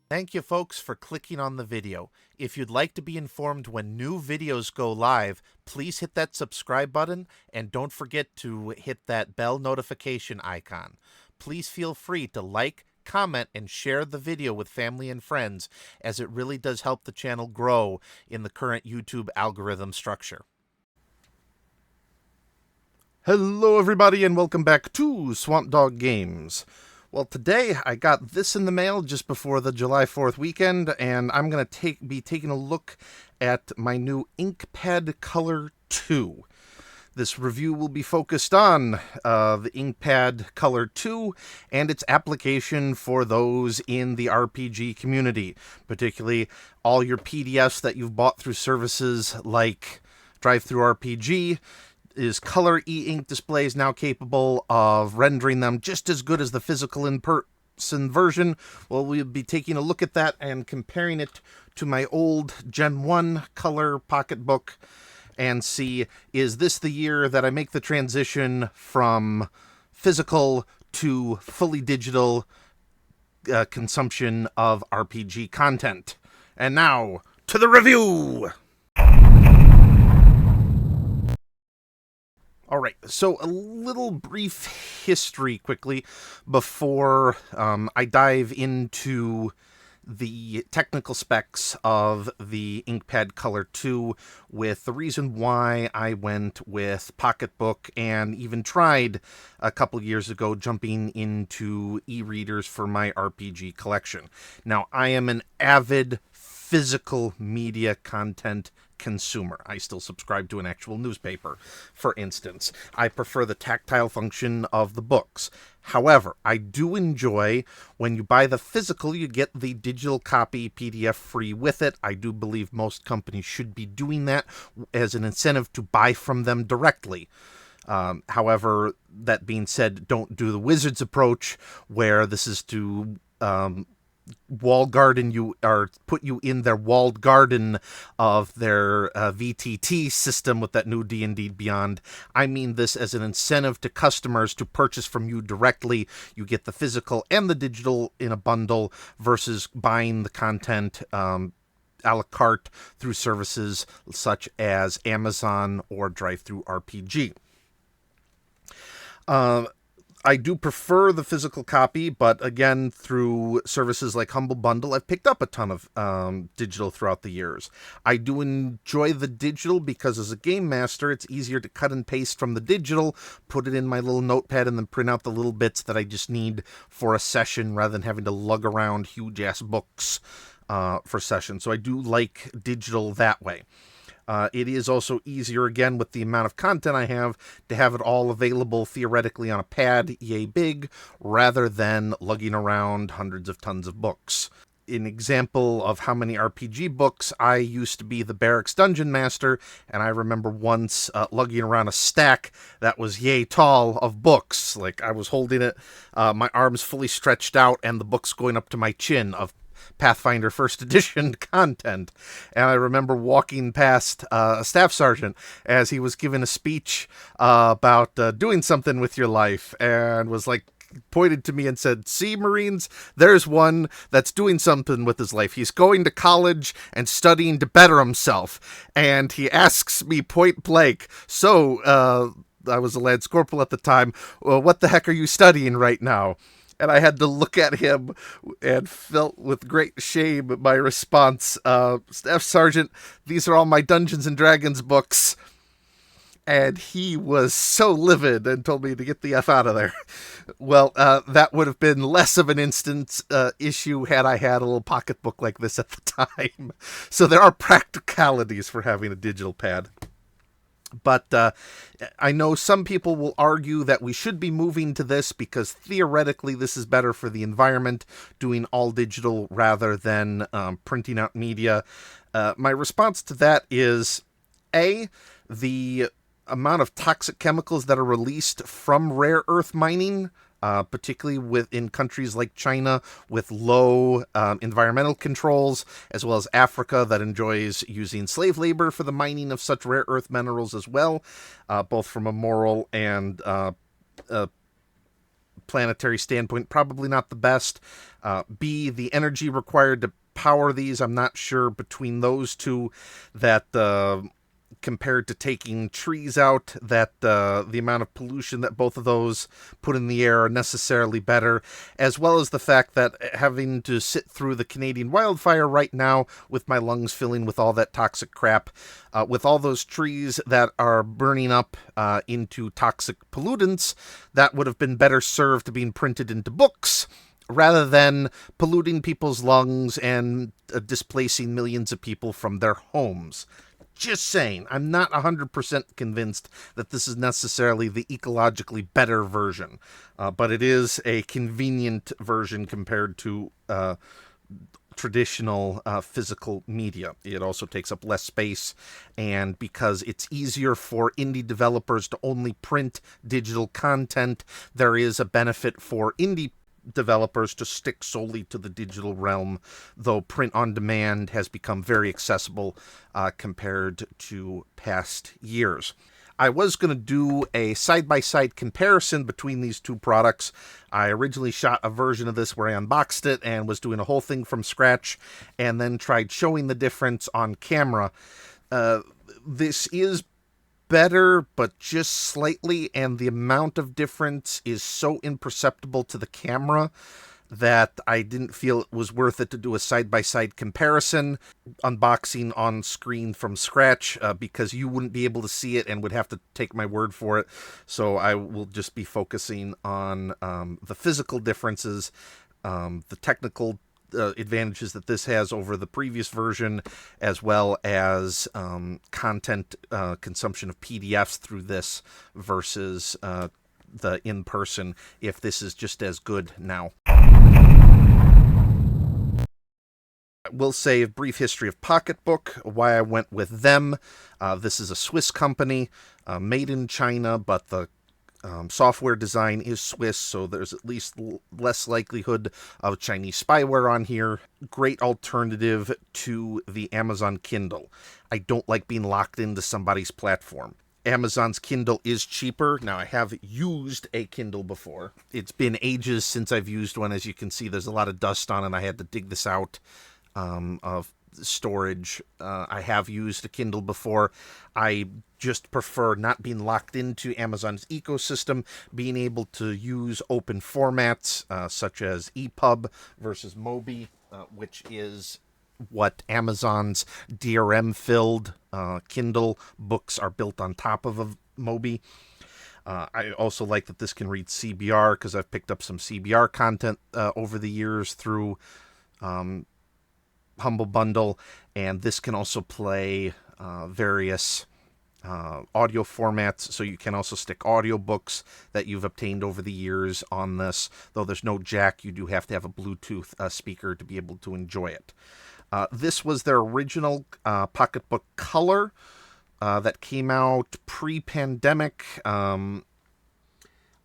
Thank you folks for clicking on the video. If you'd like to be informed when new videos go live, please hit that subscribe button and don't forget to hit that bell notification icon. Please feel free to like, comment, and share the video with family and friends, as it really does help the channel grow in the current YouTube algorithm structure. Hello everybody and welcome back to Swamp Dog Games. Well, today I got this in the mail just before the July 4th weekend, and I'm going to be taking a look at my new Inkpad Color 2. This review will be focused on the Inkpad Color 2 and its application for those in the RPG community, particularly all your PDFs that you've bought through services like DriveThruRPG. Is color e-ink displays now capable of rendering them just as good as the physical in-person version? Well, we'll be taking a look at that and comparing it to my old Gen 1 color pocketbook and see, is this the year that I make the transition from physical to fully digital consumption of RPG content? And now, to the review! All right, so a little brief history quickly before I dive into the technical specs of the Inkpad Color 2, with the reason why I went with Pocketbook and even tried a couple years ago jumping into e-readers for my RPG collection. Now, I am an avid physical media content consumer. I still subscribe to an actual newspaper, for instance. I prefer the tactile function of the books. However, I do enjoy when you buy the physical, you get the digital copy PDF free with it. I do believe most companies should be doing that as an incentive to buy from them directly. However, that being said, don't do the Wizards approach, where this is to wall garden you, or put you in their walled garden of their VTT system with that new D&D Beyond. I mean this as an incentive to customers to purchase from you directly. You get the physical and the digital in a bundle versus buying the content a la carte through services such as Amazon or DriveThruRPG. I do prefer the physical copy, but again, through services like Humble Bundle, I've picked up a ton of digital throughout the years. I do enjoy the digital because as a game master, it's easier to cut and paste from the digital, put it in my little notepad, and then print out the little bits that I just need for a session rather than having to lug around huge-ass books for sessions. So I do like digital that way. It is also easier, again, with the amount of content I have, to have it all available theoretically on a pad, yay big, rather than lugging around hundreds of tons of books. An example of how many RPG books, I used to be the Barracks Dungeon Master, and I remember once lugging around a stack that was yay tall of books. Like, I was holding it, my arms fully stretched out, and the books going up to my chin of Pathfinder First Edition content. And I remember walking past a staff sergeant as he was giving a speech about doing something with your life, and was like, pointed to me and said, "See, Marines, there's one that's doing something with his life. He's going to college and studying to better himself." And he asks me point blank, "So, I was a Lance Corporal at the time, well, what the heck are you studying right now?" And I had to look at him and felt with great shame my response, "Staff Sergeant, these are all my Dungeons and Dragons books." And he was so livid and told me to get the F out of there. Well, that would have been less of an instance issue had I had a little pocketbook like this at the time. So there are practicalities for having a digital pad. But I know some people will argue that we should be moving to this because theoretically this is better for the environment, doing all digital rather than printing out media. My response to that is, A, the amount of toxic chemicals that are released from rare earth mining, particularly in countries like China with low environmental controls, as well as Africa that enjoys using slave labor for the mining of such rare earth minerals as well, both from a moral and planetary standpoint, probably not the best. B, the energy required to power these, I'm not sure between those two that compared to taking trees out, that the amount of pollution that both of those put in the air are necessarily better, as well as the fact that having to sit through the Canadian wildfire right now with my lungs filling with all that toxic crap, with all those trees that are burning up into toxic pollutants, that would have been better served being printed into books rather than polluting people's lungs and displacing millions of people from their homes. Just saying, I'm not 100% convinced that this is necessarily the ecologically better version, but it is a convenient version compared to traditional physical media. It also takes up less space, and because it's easier for indie developers to only print digital content, there is a benefit for indie developers to stick solely to the digital realm, though print on demand has become very accessible compared to past years. I was going to do a side-by-side comparison between these two products. I originally shot a version of this where I unboxed it and was doing a whole thing from scratch, and then tried showing the difference on camera. This is better, but just slightly, and the amount of difference is so imperceptible to the camera that I didn't feel it was worth it to do a side-by-side comparison, unboxing on screen from scratch, because you wouldn't be able to see it and would have to take my word for it. So I will just be focusing on the physical differences, the technical advantages that this has over the previous version, as well as content consumption of PDFs through this versus the in-person, if this is just as good now. We'll say a brief history of Pocketbook, why I went with them. This is a Swiss company, made in China, but the software design is Swiss, so there's at least less likelihood of Chinese spyware on here. Great alternative to the Amazon Kindle. I don't like being locked into somebody's platform. Amazon's Kindle is cheaper. Now, I have used a Kindle before. It's been ages since I've used one. As you can see, there's a lot of dust on it. I had to dig this out of storage. I have used a Kindle before. I just prefer not being locked into Amazon's ecosystem, being able to use open formats such as EPUB versus Mobi, which is what Amazon's DRM-filled Kindle books are built on top of a Mobi. I also like that this can read CBR, because I've picked up some CBR content over the years through Humble Bundle, and this can also play various audio formats, so you can also stick audiobooks that you've obtained over the years on this. Though there's no jack, you do have to have a Bluetooth speaker to be able to enjoy it. This was their original Pocketbook Color that came out pre-pandemic.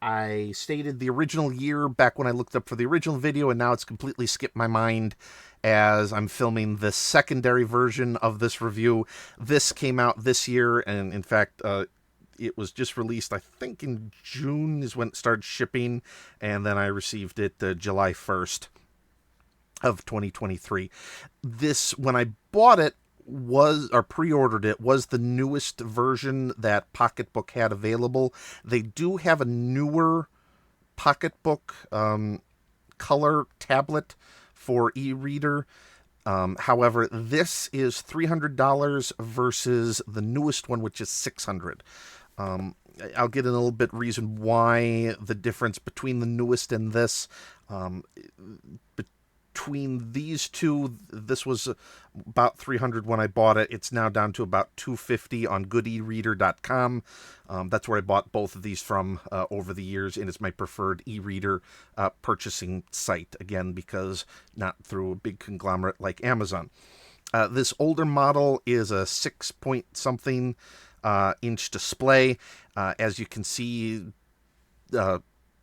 I stated the original year back when I looked up for the original video, and now it's completely skipped my mind as I'm filming the secondary version of this review. This came out this year, and in fact, it was just released, I think in June is when it started shipping, and then I received it July 1st of 2023. This, when I bought it, pre-ordered it, was the newest version that Pocketbook had available. They do have a newer Pocketbook color tablet for e-reader. However, this is $300 versus the newest one, which is $600. I'll get in a little bit reason why the difference between the newest and this. Between these two, this was about $300 when I bought it. It's now down to about $250 on goodereader.com. That's where I bought both of these from over the years, and it's my preferred e-reader purchasing site, again, because not through a big conglomerate like Amazon. This older model is a 6-point-something inch display. As you can see,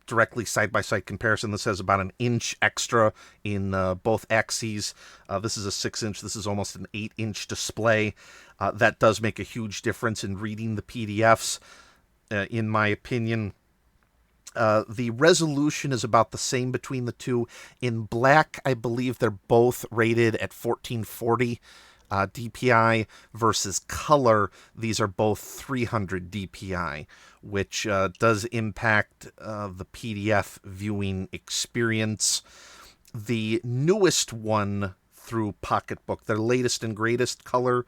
directly side-by-side comparison, this has about an inch extra in both axes. This is a 6-inch. This is almost an 8-inch display. That does make a huge difference in reading the PDFs, in my opinion. The resolution is about the same between the two. In black, I believe they're both rated at 1440 DPI versus color. These are both 300 DPI, which does impact the PDF viewing experience. The newest one through Pocketbook, their latest and greatest color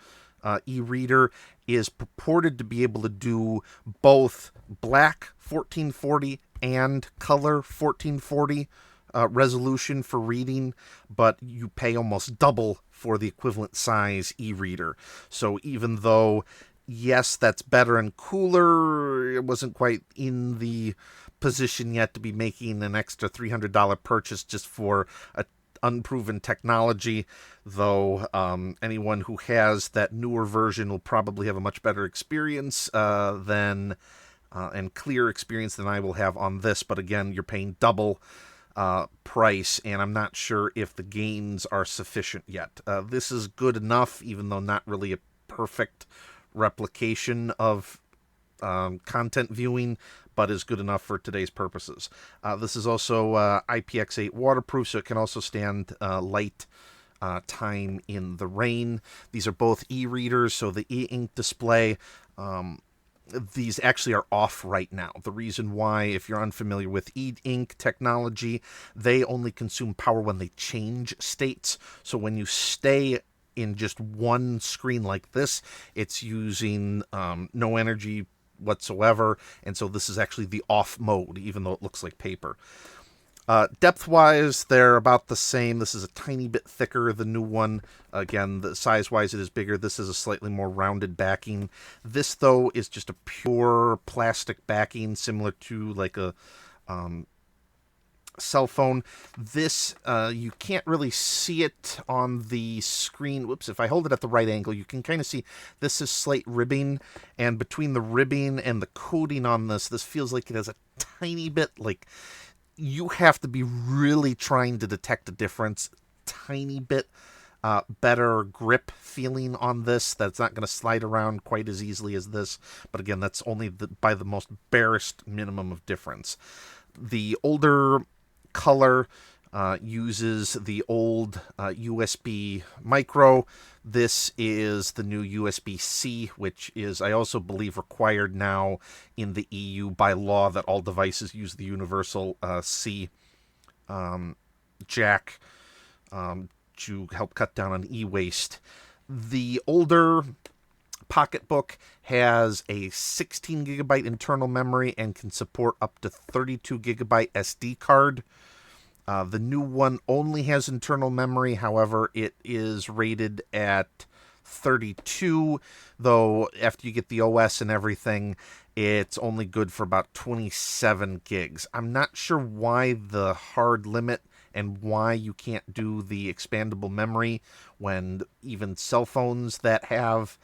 e-reader, is purported to be able to do both black 1440 and color 1440 resolution for reading, but you pay almost double for the equivalent size e-reader. So even though, yes, that's better and cooler, it wasn't quite in the position yet to be making an extra $300 purchase just for a unproven technology, though anyone who has that newer version will probably have a much better experience than and clear experience than I will have on this. But again, you're paying double price, and I'm not sure if the gains are sufficient yet. This is good enough, even though not really a perfect replication of content viewing, but is good enough for today's purposes. This is also IPX8 waterproof, so it can also stand light time in the rain. These are both e-readers, so the e-ink display, these actually are off right now. The reason why, if you're unfamiliar with e-ink technology, they only consume power when they change states. So when you stay in just one screen like this, it's using no energy whatsoever, and so this is actually the off mode, even though it looks like paper. Depth-wise, they're about the same. This is a tiny bit thicker, the new one. Again, the size-wise, it is bigger. This is a slightly more rounded backing. This, though, is just a pure plastic backing, similar to like a cell phone. This, you can't really see it on the screen. Whoops, if I hold it at the right angle, you can kind of see this is slate ribbing, and between the ribbing and the coating on this feels like it has a tiny bit, like, you have to be really trying to detect a difference. Tiny bit better grip feeling on this. That's not going to slide around quite as easily as this, but again, that's only by the most barest minimum of difference. The older color uses the old USB micro. This is the new USB-C, which is, I also believe, required now in the EU by law that all devices use the universal C jack to help cut down on e-waste. The older Pocketbook has a 16 gigabyte internal memory and can support up to 32 gigabyte SD card. The new one only has internal memory. However, it is rated at 32, though after you get the OS and everything, it's only good for about 27 gigs. I'm not sure why the hard limit and why you can't do the expandable memory when even cell phones that have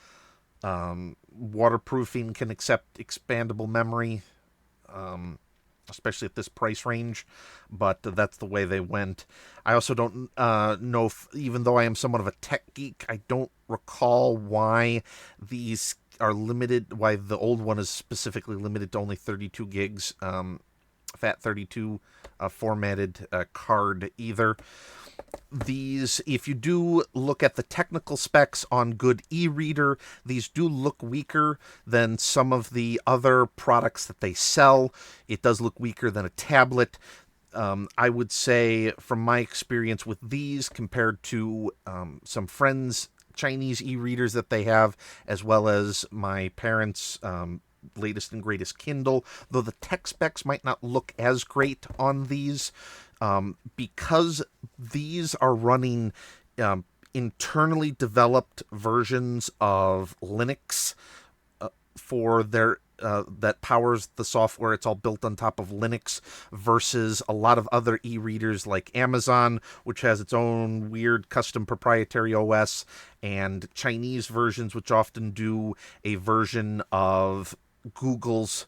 waterproofing can accept expandable memory. Especially at this price range, but that's the way they went. I also don't know if, even though I am somewhat of a tech geek, I don't recall why these are limited, why the old one is specifically limited to only 32 gigs, FAT32 formatted card either. These, if you do look at the technical specs on good e-reader, these do look weaker than some of the other products that they sell. It does look weaker than a tablet. I would say, from my experience with these, compared to some friends' Chinese e-readers that they have, as well as my parents' latest and greatest Kindle, though the tech specs might not look as great on these, because these are running internally developed versions of Linux for their that powers the software. It's all built on top of Linux versus a lot of other e-readers like Amazon, which has its own weird custom proprietary OS, and Chinese versions, which often do a version of Google's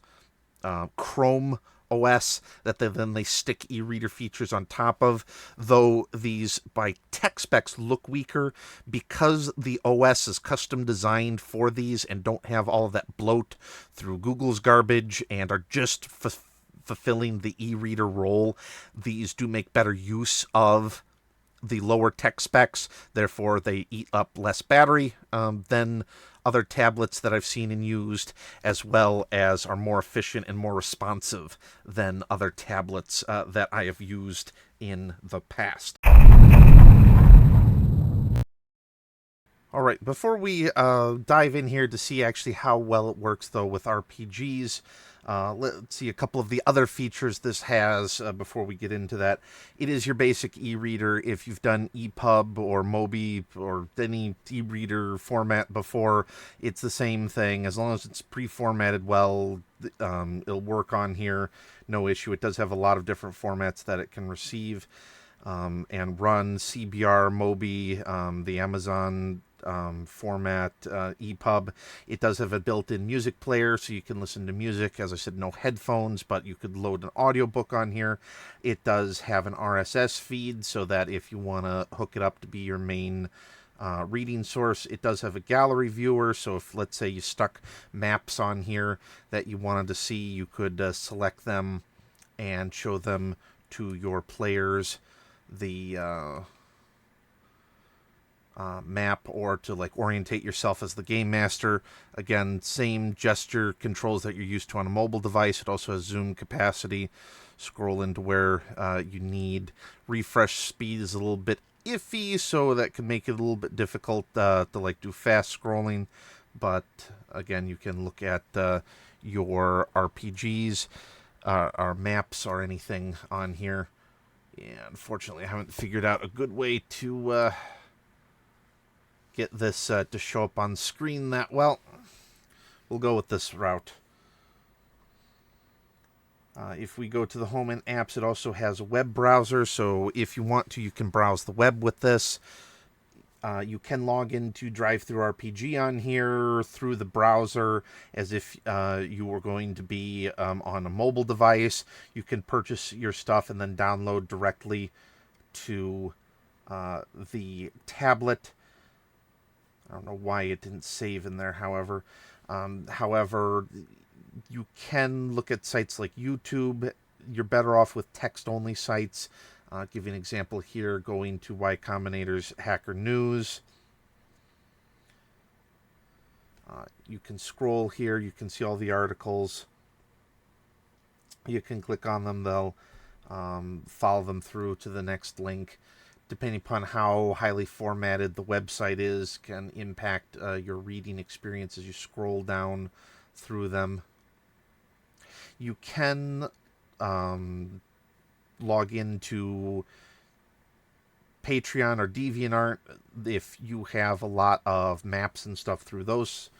Chrome OS that they stick e-reader features on top of, though these by tech specs look weaker because the OS is custom designed for these and don't have all of that bloat through Google's garbage and are just fulfilling the e-reader role. These do make better use of the lower tech specs, therefore they eat up less battery than other tablets that I've seen and used, as well as are more efficient and more responsive than other tablets that I have used in the past. All right, before we dive in here to see actually how well it works, though, with RPGs, let's see a couple of the other features this has before we get into that. It is your basic e-reader. If you've done EPUB or Mobi or any e-reader format before, it's the same thing. As long as it's pre-formatted well, it'll work on here. No issue. It does have a lot of different formats that it can receive and run. CBR, Mobi, the Amazon format, EPUB. It does have a built-in music player, so you can listen to music. As I said, no headphones, but you could load an audiobook on here. It does have an RSS feed, so that if you want to hook it up to be your main reading source, it does have a gallery viewer, so if, let's say, you stuck maps on here that you wanted to see, you could select them and show them to your players, the map, or to like orientate yourself as the game master. Again, same gesture controls that you're used to on a mobile device. It also has zoom capacity, scroll into where you need. Refresh speed is a little bit iffy, so that can make it a little bit difficult to like do fast scrolling, but again, you can look at your RPGs or maps or anything on here. Yeah, unfortunately I haven't figured out a good way to get this to show up on screen that well. We'll go with this route. If we go to the home and apps, it also has a web browser, so if you want to, you can browse the web with this. You can log into DriveThruRPG on here through the browser as if you were going to be on a mobile device. You can purchase your stuff and then download directly to the tablet. I don't know why it didn't save in there, however. However, you can look at sites like YouTube. You're better off with text-only sites. I'll give you an example here, going to Y Combinator's Hacker News. You can scroll here. You can see all the articles. You can click on them. They'll follow them through to the next link. Depending upon how highly formatted the website is, can impact your reading experience as you scroll down through them. You can log into Patreon or DeviantArt if you have a lot of maps and stuff through those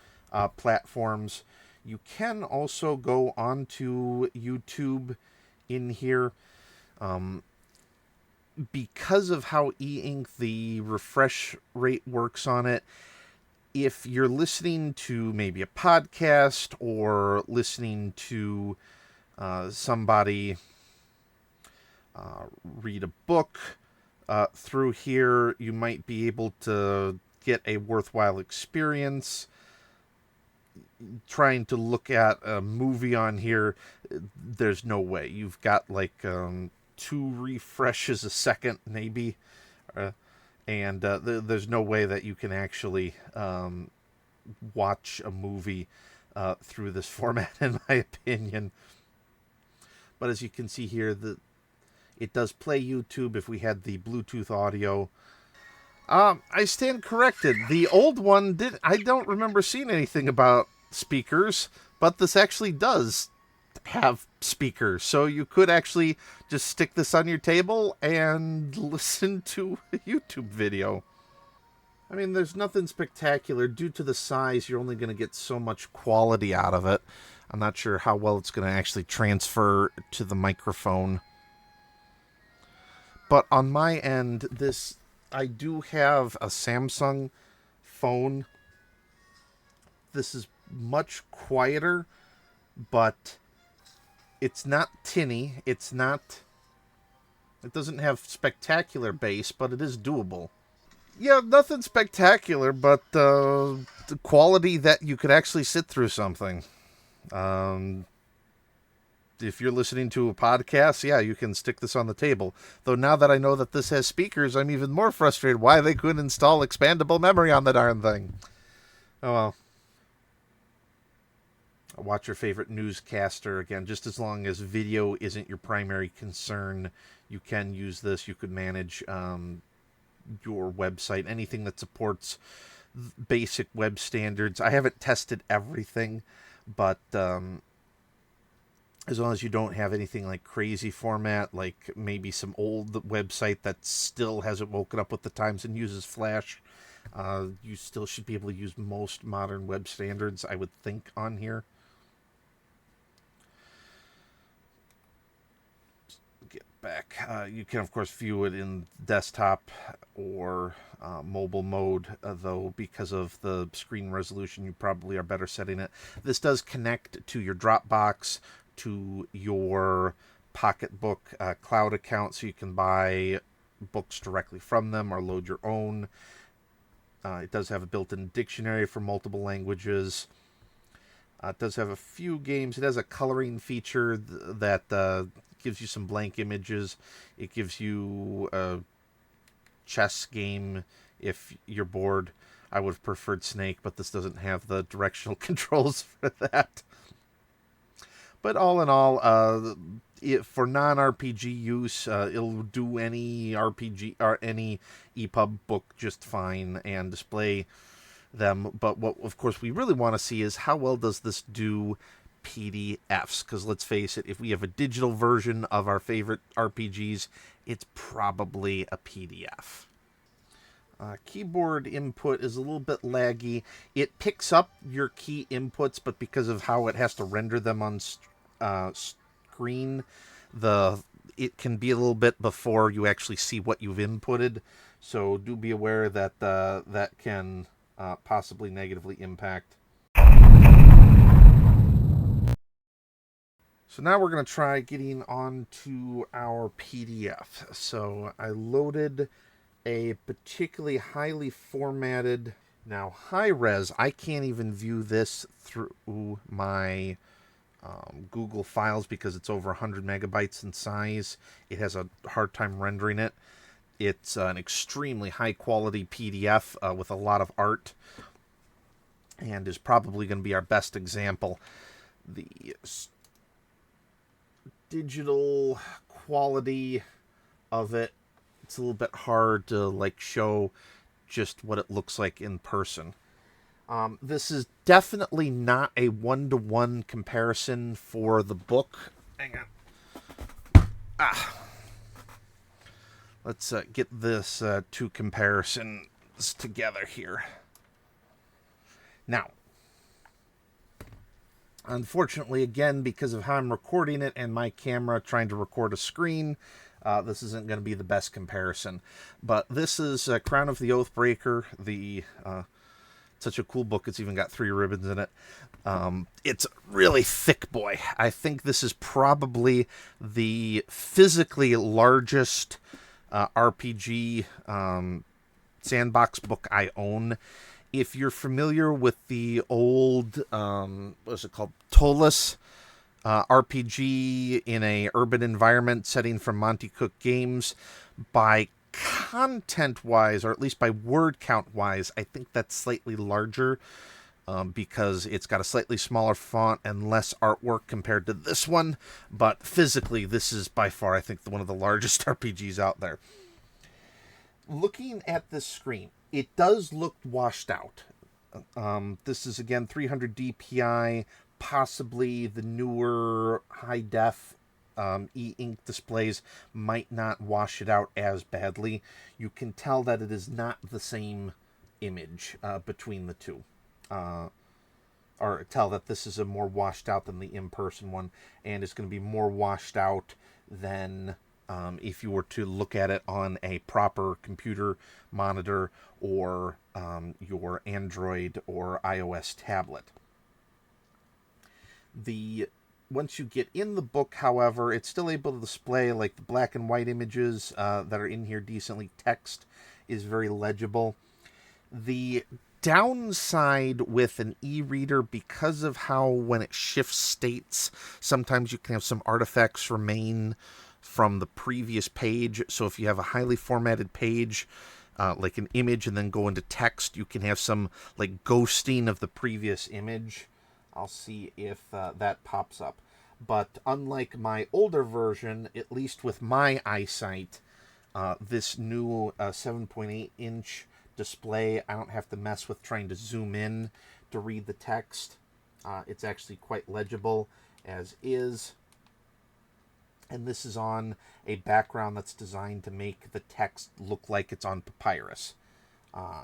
platforms. You can also go onto YouTube in here. Because of how e-ink, the refresh rate works on it, if you're listening to maybe a podcast or listening to somebody read a book through here, you might be able to get a worthwhile experience. Trying to look at a movie on here, there's no way. You've got like 2 refreshes a second, maybe, and there's no way that you can actually watch a movie through this format, in my opinion. But as you can see here, it does play YouTube if we had the Bluetooth audio. I stand corrected. The old one I don't remember seeing anything about speakers, but this actually does have speakers, so you could actually just stick this on your table and listen to a YouTube video. I mean, there's nothing spectacular. Due to the size, you're only going to get so much quality out of it. I'm not sure how well it's going to actually transfer to the microphone. But on my end, I do have a Samsung phone. This is much quieter, but it's not tinny. It doesn't have spectacular bass, but it is doable. Yeah, nothing spectacular, but the quality that you could actually sit through something. if you're listening to a podcast, yeah, you can stick this on the table. Though now that I know that this has speakers, I'm even more frustrated why they couldn't install expandable memory on the darn thing. Oh well. Watch your favorite newscaster. Again, just as long as video isn't your primary concern, you can use this. You could manage your website, anything that supports basic web standards. I haven't tested everything, but as long as you don't have anything like crazy format, like maybe some old website that still hasn't woken up with the times and uses Flash, you still should be able to use most modern web standards, I would think, on here. Get back. You can, of course, view it in desktop or mobile mode, though because of the screen resolution, you probably are better setting it. This does connect to your Dropbox, to your Pocketbook cloud account, so you can buy books directly from them or load your own. It does have a built-in dictionary for multiple languages. It does have a few games. It has a coloring feature that gives you some blank images. It gives you a chess game if you're bored. I would have preferred Snake, but this doesn't have the directional controls for that. But all in all, for non-RPG use, it'll do any RPG or any EPUB book just fine and display them. But what, of course, we really want to see is how well does this do PDFs? Because let's face it, if we have a digital version of our favorite RPGs, it's probably a PDF. Keyboard input is a little bit laggy. It picks up your key inputs, but because of how it has to render them on screen, it can be a little bit before you actually see what you've inputted. So do be aware that that can possibly negatively impact. So now we're going to try getting onto our PDF. So I loaded a particularly highly formatted, now high res. I can't even view this through my Google Files because it's over 100 megabytes in size. It has a hard time rendering it. It's an extremely high quality PDF with a lot of art, and is probably going to be our best example. The digital quality of it, it's a little bit hard to show just what it looks like in person. This is definitely not a one-to-one comparison for the book. Hang on. Let's get this two comparisons together here. Now, unfortunately, again, because of how I'm recording it and my camera trying to record a screen, this isn't going to be the best comparison. But this is Crown of the Oathbreaker, such a cool book. It's even got 3 ribbons in it. It's a really thick boy. I think this is probably the physically largest RPG sandbox book I own. If you're familiar with the old, what's it called, Tolus RPG in a urban environment setting from Monty Cook Games, by content-wise, or at least by word count-wise, I think that's slightly larger because it's got a slightly smaller font and less artwork compared to this one. But physically, this is by far, I think, one of the largest RPGs out there. Looking at this screen, it does look washed out. This is, again, 300 DPI, possibly the newer high-def e-ink displays might not wash it out as badly. You can tell that it is not the same image between the two. Or tell that this is a more washed out than the in-person one, and it's going to be more washed out than if you were to look at it on a proper computer monitor or your Android or iOS tablet. Once you get in the book, however, it's still able to display the black and white images that are in here decently. Text is very legible. The downside with an e-reader, because of how when it shifts states, sometimes you can have some artifacts remain from the previous page. So if you have a highly formatted page, like an image, and then go into text, you can have some like ghosting of the previous image. I'll see if that pops up. But unlike my older version, at least with my eyesight, this new 7.8-inch display, I don't have to mess with trying to zoom in to read the text. It's actually quite legible as is. And this is on a background that's designed to make the text look like it's on papyrus.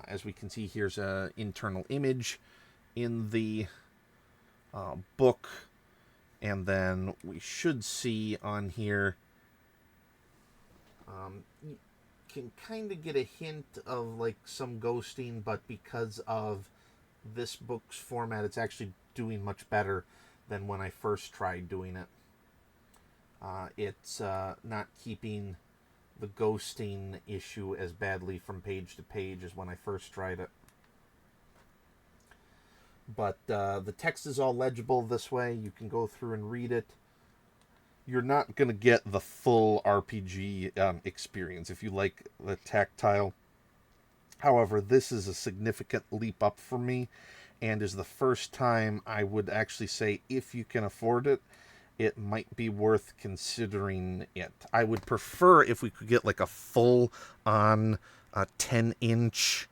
As we can see, here's an internal image in the book. And then we should see on here, you can kind of get a hint of like some ghosting, but because of this book's format, it's actually doing much better than when I first tried doing it. It's not keeping the ghosting issue as badly from page to page as when I first tried it. But the text is all legible this way. You can go through and read it. You're not going to get the full RPG experience if you like the tactile. However, this is a significant leap up for me, and is the first time I would actually say, if you can afford it, it might be worth considering it. I would prefer if we could get like a full-on 10-inch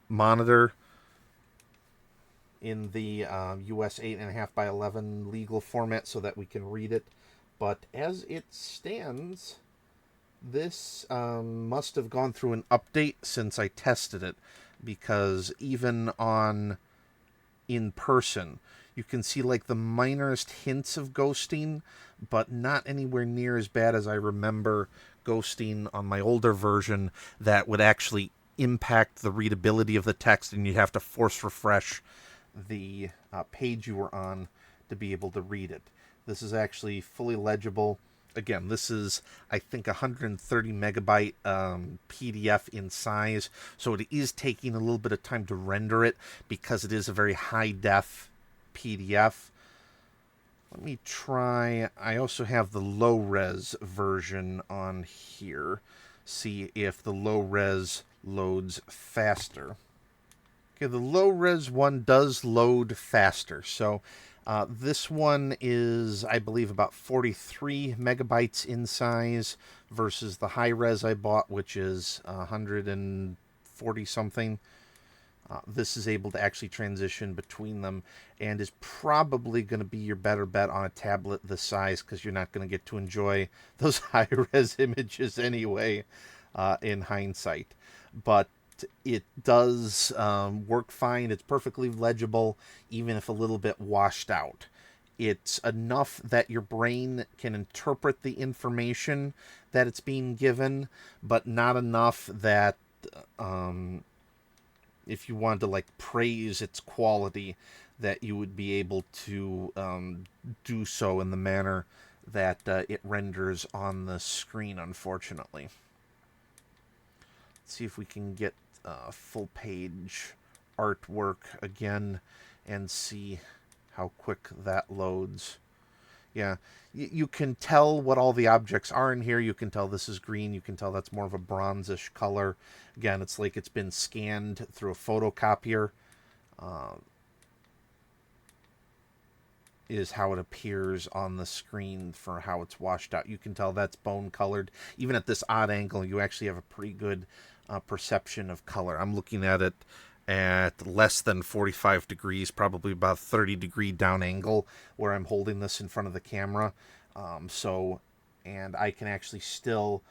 monitor in the US 8.5 by 11 legal format so that we can read it. But as it stands, this must have gone through an update since I tested it, because even on in person, you can see like the minorest hints of ghosting, but not anywhere near as bad as I remember ghosting on my older version that would actually impact the readability of the text, and you'd have to force refresh the page you were on to be able to read it. This is actually fully legible. Again, this is, I think, 130 megabyte PDF in size, so it is taking a little bit of time to render it because it is a very high-def PDF. Let me try. I also have the low-res version on here. See if the low-res loads faster. Okay, the low-res one does load faster. So this one is, I believe, about 43 megabytes in size versus the high-res I bought, which is 140-something. This is able to actually transition between them and is probably going to be your better bet on a tablet this size, because you're not going to get to enjoy those high-res images anyway in hindsight. But it does work fine. It's perfectly legible, even if a little bit washed out. It's enough that your brain can interpret the information that it's being given, but not enough that if you wanted to like praise its quality, that you would be able to do so in the manner that it renders on the screen, unfortunately. Let's see if we can get full page artwork again and see how quick that loads. Yeah, you can tell what all the objects are in here. You can tell this is green. You can tell that's more of a bronzish color. Again, it's like it's been scanned through a photocopier. Is how it appears on the screen for how it's washed out. You can tell that's bone colored. Even at this odd angle, you actually have a pretty good perception of color. I'm looking at it at less than 45 degrees, probably about 30-degree down angle where I'm holding this in front of the camera. And I can actually still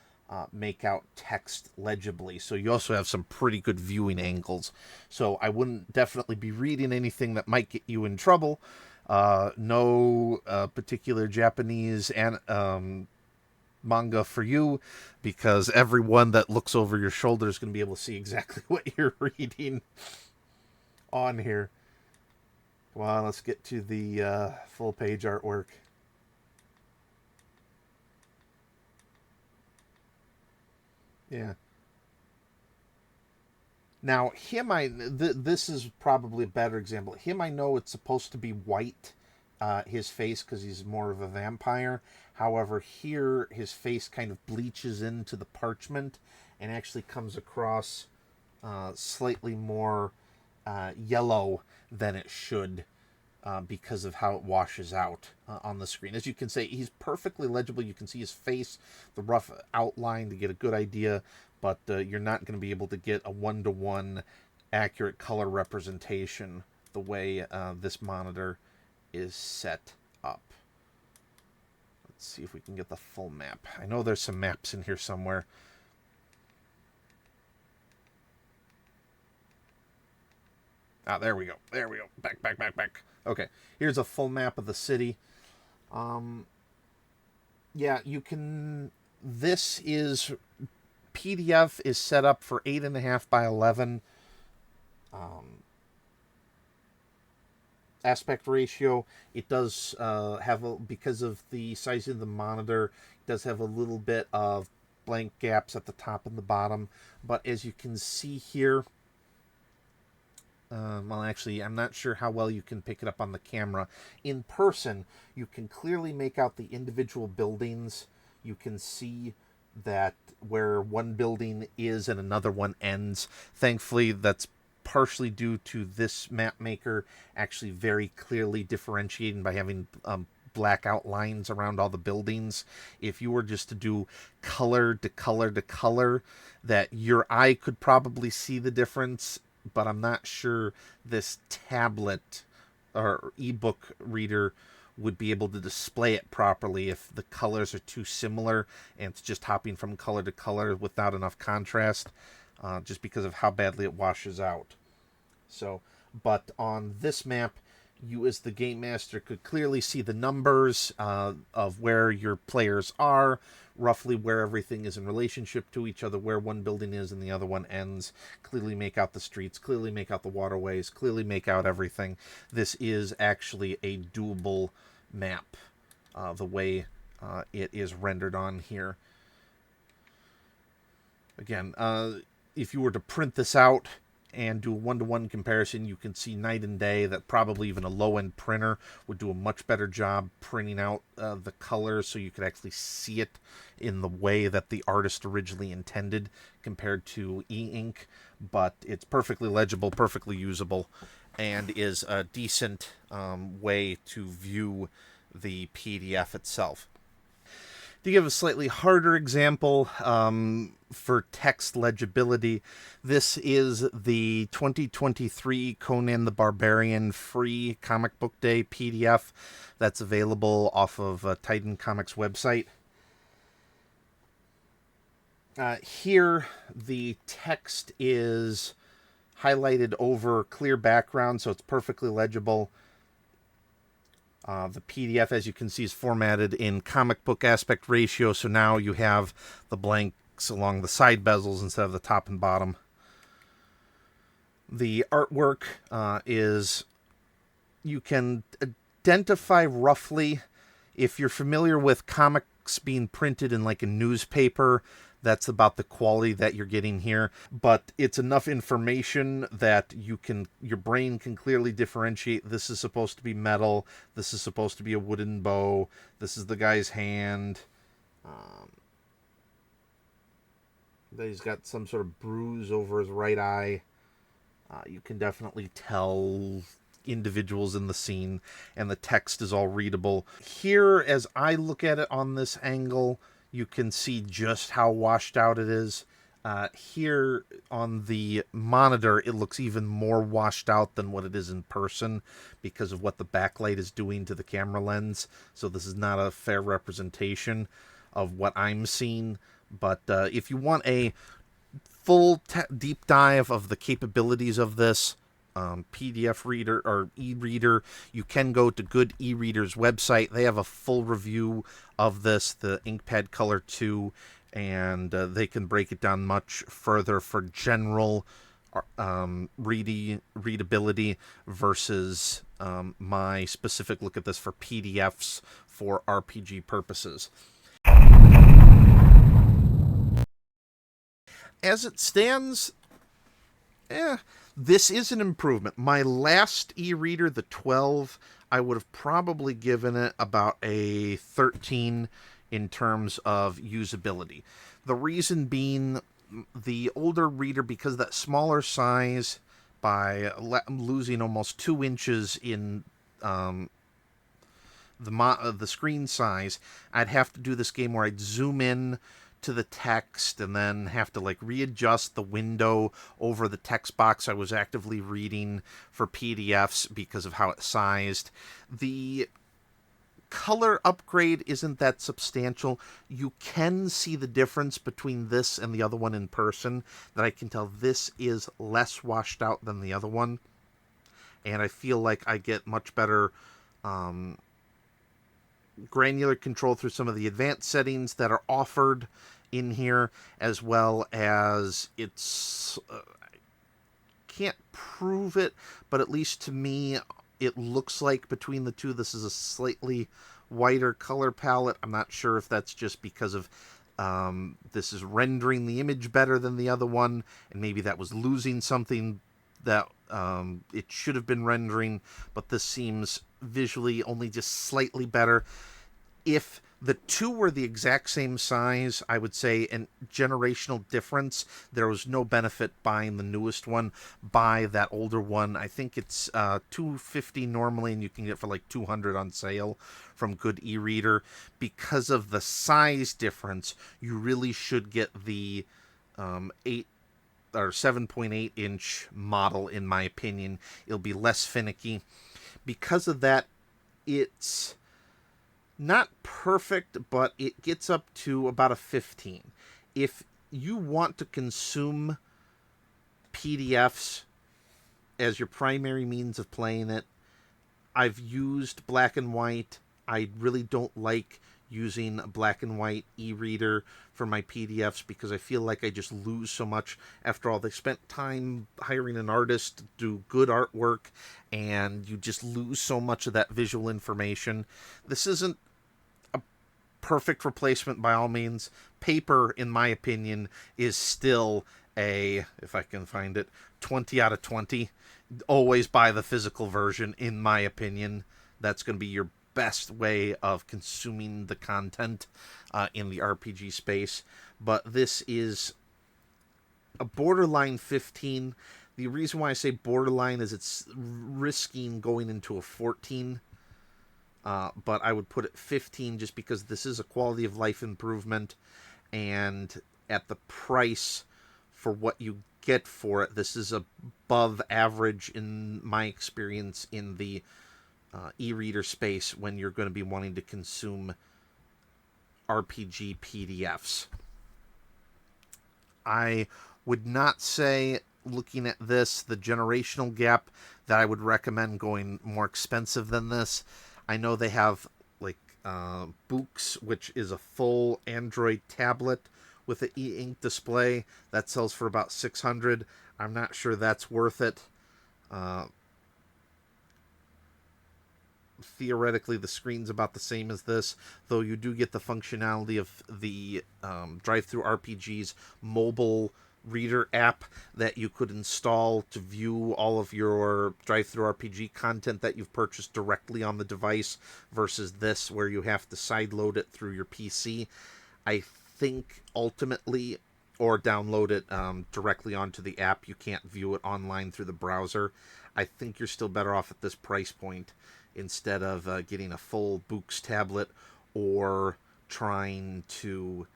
make out text legibly. So you also have some pretty good viewing angles. So I wouldn't definitely be reading anything that might get you in trouble. No particular Japanese and manga for you, because everyone that looks over your shoulder is going to be able to see exactly what you're reading on here. Come on, let's get to the full page artwork. Yeah. Now, this is probably a better example. Him, I know it's supposed to be white, his face, because he's more of a vampire. However, here, his face kind of bleaches into the parchment and actually comes across slightly more yellow than it should, because of how it washes out on the screen. As you can see, he's perfectly legible. You can see his face, the rough outline to get a good idea, but you're not going to be able to get a one-to-one accurate color representation the way this monitor is set up. Let's see if we can get the full map. I know there's some maps in here somewhere. Ah, there we go. There we go. Back. Okay, here's a full map of the city. Yeah, you can. This is PDF is set up for 8.5 by 11 aspect ratio. It does because of the size of the monitor, it does have a little bit of blank gaps at the top and the bottom. But as you can see here, well, actually, I'm not sure how well you can pick it up on the camera. In person, you can clearly make out the individual buildings. You can see that where one building is and another one ends. Thankfully, that's partially due to this map maker actually very clearly differentiating by having black outlines around all the buildings. If you were just to do color to color to color, that your eye could probably see the difference, but I'm not sure this tablet or ebook reader would be able to display it properly if the colors are too similar and it's just hopping from color to color without enough contrast, just because of how badly it washes out. So, but on this map, you as the game master could clearly see the numbers of where your players are, roughly where everything is in relationship to each other, where one building is and the other one ends, clearly make out the streets, clearly make out the waterways, clearly make out everything. This is actually a doable map, the way it is rendered on here. Again, if you were to print this out and do a one-to-one comparison, you can see night and day that probably even a low-end printer would do a much better job printing out the colors so you could actually see it in the way that the artist originally intended compared to e-ink. But it's perfectly legible, perfectly usable, and is a decent way to view the PDF itself. To give a slightly harder example for text legibility, this is the 2023 Conan the Barbarian free comic book day PDF that's available off of Titan Comics website. Here, the text is highlighted over clear background, so it's perfectly legible. The PDF, as you can see, is formatted in comic book aspect ratio, so now you have the blanks along the side bezels instead of the top and bottom. The artwork is, you can identify roughly, if you're familiar with comics being printed in like a newspaper, that's about the quality that you're getting here. But it's enough information that your brain can clearly differentiate. This is supposed to be metal. This is supposed to be a wooden bow. This is the guy's hand. He's got some sort of bruise over his right eye. You can definitely tell individuals in the scene, and the text is all readable. Here, as I look at it on this angle, you can see just how washed out it is. Here on the monitor, it looks even more washed out than what it is in person because of what the backlight is doing to the camera lens. So this is not a fair representation of what I'm seeing. But if you want a full deep dive of the capabilities of this PDF reader or e-reader, you can go to Good E-Reader's website. They have a full review of this, the Inkpad Color 2, and they can break it down much further for general readability versus my specific look at this for PDFs for RPG purposes. As it stands, This is an improvement. My last e-reader, the 12, I would have probably given it about a 13 in terms of usability. The reason being, the older reader, because of that smaller size, by losing almost 2 inches in the screen size, I'd have to do this game where I'd zoom in to the text and then have to like readjust the window over the text box I was actively reading for PDFs because of how it's sized. The color upgrade isn't that substantial. You can see the difference between this and the other one in person, that I can tell this is less washed out than the other one. And I feel like I get much better granular control through some of the advanced settings that are offered in here, as well as it's can't prove it, but at least to me it looks like between the two this is a slightly whiter color palette. I'm not sure if that's just because of this is rendering the image better than the other one, and maybe that was losing something that it should have been rendering, but this seems visually only just slightly better. If the two were the exact same size, I would say a generational difference. There was no benefit buying the newest one. Buy that older one. I think it's $250 normally, and you can get it for like $200 on sale from Good E-Reader. Because of the size difference, you really should get the 8 or 7.8 inch model, in my opinion. It'll be less finicky. Because of that, it's not perfect, but it gets up to about a 15. If you want to consume PDFs as your primary means of playing it, I've used black and white. I really don't like using a black and white e-reader for my PDFs because I feel like I just lose so much. After all, they spent time hiring an artist to do good artwork, and you just lose so much of that visual information. This isn't a perfect replacement by all means. Paper, in my opinion, is still a, if I can find it, 20 out of 20. Always buy the physical version, in my opinion. That's going to be your best way of consuming the content in the RPG space. But this is a borderline 15. The reason why I say borderline is it's risking going into a 14. But I would put it 15 just because this is a quality of life improvement, and at the price for what you get for it, this is above average in my experience in the e-reader space when you're going to be wanting to consume RPG PDFs. I would not say, looking at this, the generational gap, that I would recommend going more expensive than this. I know they have like Books, which is a full Android tablet with an e-ink display that sells for about $600. I'm not sure that's worth it. Theoretically, the screen's about the same as this, though you do get the functionality of the Drive-Thru RPG's mobile reader app that you could install to view all of your Drive-Thru RPG content that you've purchased directly on the device, versus this where you have to sideload it through your PC. I think ultimately, or download it directly onto the app. You can't view it online through the browser. I think you're still better off at this price point instead of getting a full Books tablet or trying to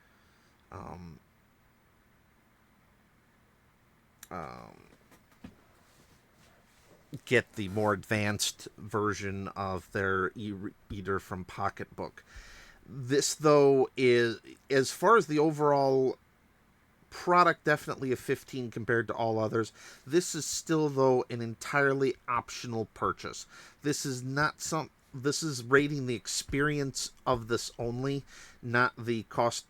get the more advanced version of their e-reader from Pocketbook. This, though, is, as far as the overall product, definitely a 15 compared to all others. This is still, though, an entirely optional purchase. This is not this is rating the experience of this only, not the cost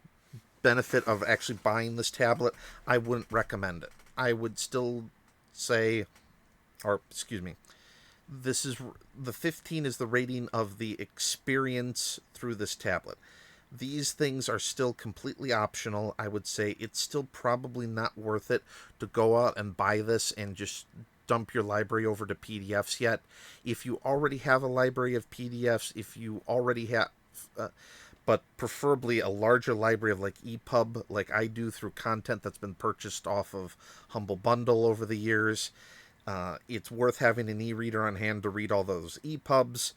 benefit of actually buying this tablet. I wouldn't recommend it. I would still say, or excuse me, this is the 15 is the rating of the experience through this tablet. These things are still completely optional. I would say it's still probably not worth it to go out and buy this and just dump your library over to PDFs yet. If you already have a library of PDFs, if you already have, but preferably a larger library of like EPUB, like I do through content that's been purchased off of Humble Bundle over the years, it's worth having an e-reader on hand to read all those EPUBs.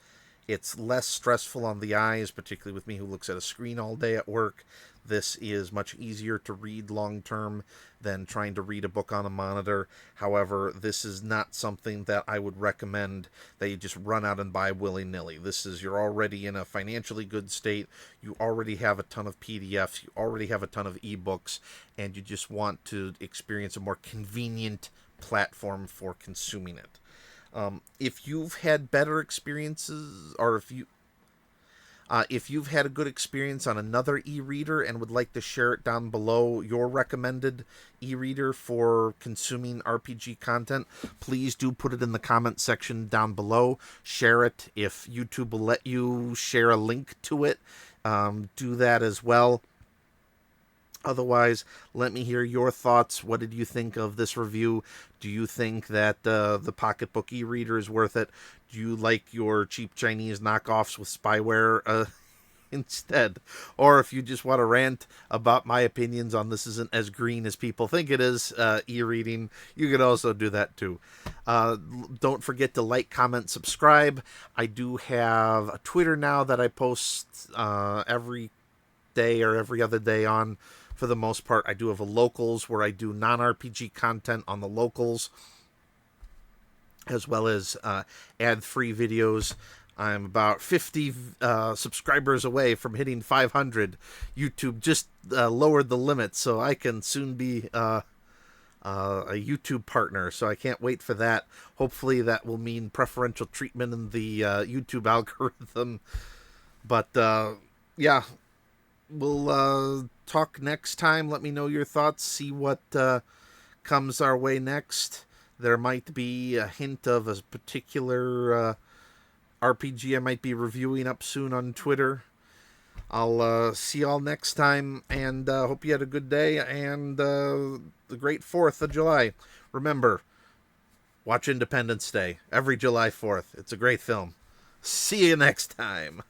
It's less stressful on the eyes, particularly with me who looks at a screen all day at work. This is much easier to read long term than trying to read a book on a monitor. However, this is not something that I would recommend that you just run out and buy willy-nilly. This is, you're already in a financially good state. You already have a ton of PDFs. You already have a ton of ebooks, and you just want to experience a more convenient platform for consuming it. If you've had better experiences, or if you've had a good experience on another e-reader and would like to share it down below, your recommended e-reader for consuming RPG content, please do put it in the comment section down below. Share it. If YouTube will let you share a link to it, do that as well. Otherwise, let me hear your thoughts. What did you think of this review? Do you think that the pocketbook e-reader is worth it? Do you like your cheap Chinese knockoffs with spyware instead? Or if you just want to rant about my opinions on this isn't as green as people think it is, e-reading, you can also do that too. Don't forget to like, comment, subscribe. I do have a Twitter now that I post every day or every other day on. For the most part, I do have a locals where I do non-RPG content on the locals, as well as ad-free videos. I'm about 50 subscribers away from hitting 500. YouTube just lowered the limit, so I can soon be a YouTube partner, so I can't wait for that. Hopefully that will mean preferential treatment in the YouTube algorithm. But yeah, we'll talk next time. Let me know your thoughts. See what comes our way next. There might be a hint of a particular RPG I might be reviewing up soon on Twitter. I'll see y'all next time, and hope you had a good day and the great 4th of July. Remember, watch Independence Day every July 4th. It's a great film. See you next time.